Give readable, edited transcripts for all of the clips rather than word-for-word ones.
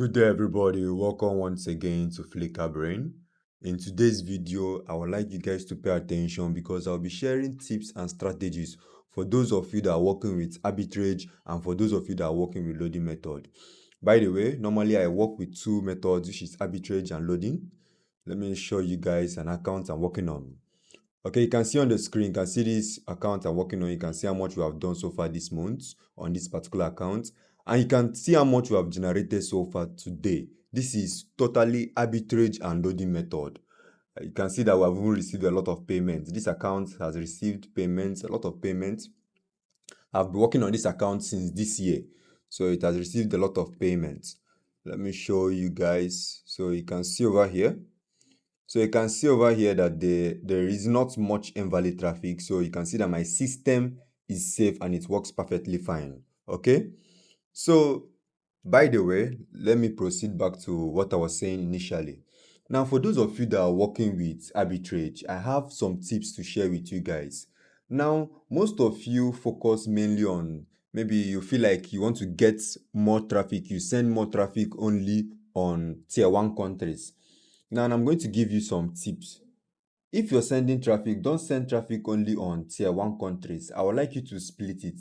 Good day everybody, welcome once again to Flicker Brain. In today's video, I would like you guys to pay attention because I'll be sharing tips and strategies for those of you that are working with arbitrage and for those of you that are working with loading method. By the way, normally I work with two methods, which is arbitrage and loading. Let me show you guys an account I'm working on. Okay, you can see on the screen, you can see this account I'm working on. You can see how much we have done so far this month on this particular account. And you can see how much we have generated so far today. This is totally arbitrage and loading method. You can see that we have even received a lot of payments. This account has received payments, a lot of payments. I've been working on this account since this year. So it has received a lot of payments. Let me show you guys. So you can see over here. So you can see over here that there is not much invalid traffic. So you can see that my system is safe and it works perfectly fine. Okay. So by the way, let me proceed back to what I was saying initially. Now, for those of you that are working with arbitrage, I have some tips to share with you guys. Now, most of you focus mainly on maybe you feel like you want to get more traffic, you send more traffic only on tier 1 countries. Now, I'm going to give you some tips. If you're sending traffic, don't send traffic only on tier 1 countries. I would like you to split it.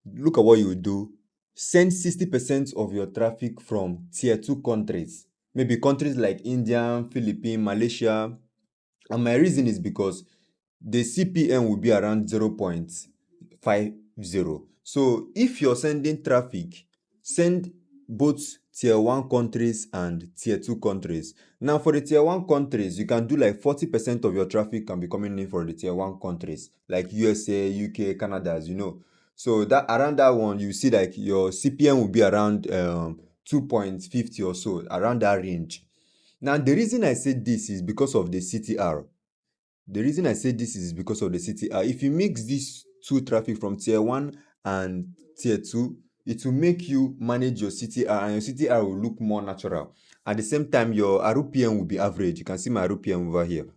Look at what you do. Send 60% of your traffic from tier 2 countries. Maybe countries like India, Philippines, Malaysia. And my reason is because the CPM will be around 0.50. So if you're sending traffic, send both tier 1 countries and tier 2 countries. Now for the tier 1 countries, you can do like 40% of your traffic can be coming in for the tier 1 countries, like USA, UK, Canada, as you know. So that around that one, you see like your CPM will be around 2.50 or so, around that range. Now the reason I said this is because of the CTR. The reason I say this is because of the CTR. If you mix these two traffic from tier 1 and tier 2, it will make you manage your CTR and your CTR will look more natural. At the same time, your RPM will be average. You can see my RPM over here.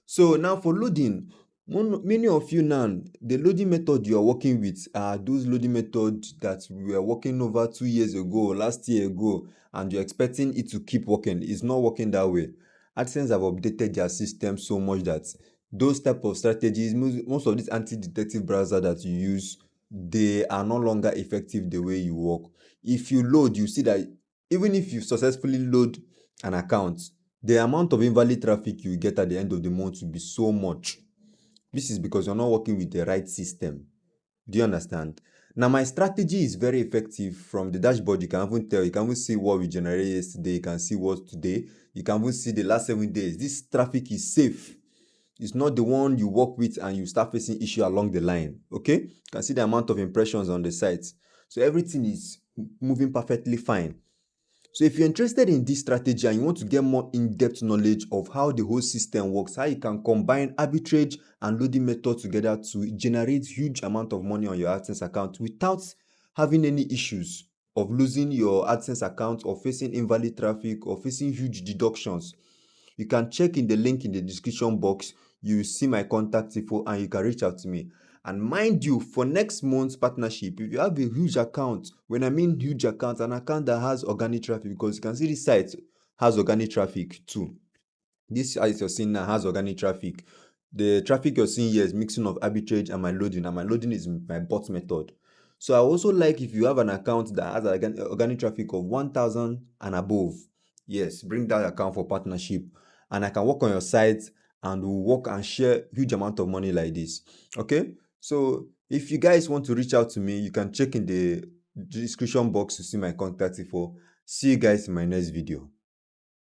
So now for loading, many of you now, the loading method you are working with are those loading methods that we were working over 2 years ago, last year ago, and you're expecting it to keep working. It's not working that way. AdSense have updated their system so much that those type of strategies, most of these anti-detective browser that you use, they are no longer effective the way you work. If you load, you see that even if you successfully load an account, the amount of invalid traffic you get at the end of the month will be so much. This is because you're not working with the right system. Do you understand? Now, my strategy is very effective. From the dashboard, you can even tell, you can even see what we generated yesterday, you can see what's today, you can even see the last 7 days. This traffic is safe. It's not the one you work with and you start facing issue along the line. Okay? You can see the amount of impressions on the site. So everything is moving perfectly fine. So if you're interested in this strategy and you want to get more in-depth knowledge of how the whole system works, how you can combine arbitrage and loading method together to generate huge amount of money on your AdSense account without having any issues of losing your AdSense account or facing invalid traffic or facing huge deductions, you can check in the link in the description box. You will see my contact info and you can reach out to me. And mind you, for next month's partnership, if you have a huge account, when I mean huge account, an account that has organic traffic, because you can see this site has organic traffic too. This site you're seeing now has organic traffic. The traffic you're seeing here is mixing of arbitrage and my loading, and my loading is my bot method. So I also like if you have an account that has organic traffic of 1,000 and above, yes, bring that account for partnership, and I can work on your site and we'll work and share huge amount of money like this. Okay, so if you guys want to reach out to me, you can check in the description box to see my contact info. See you guys in my next video.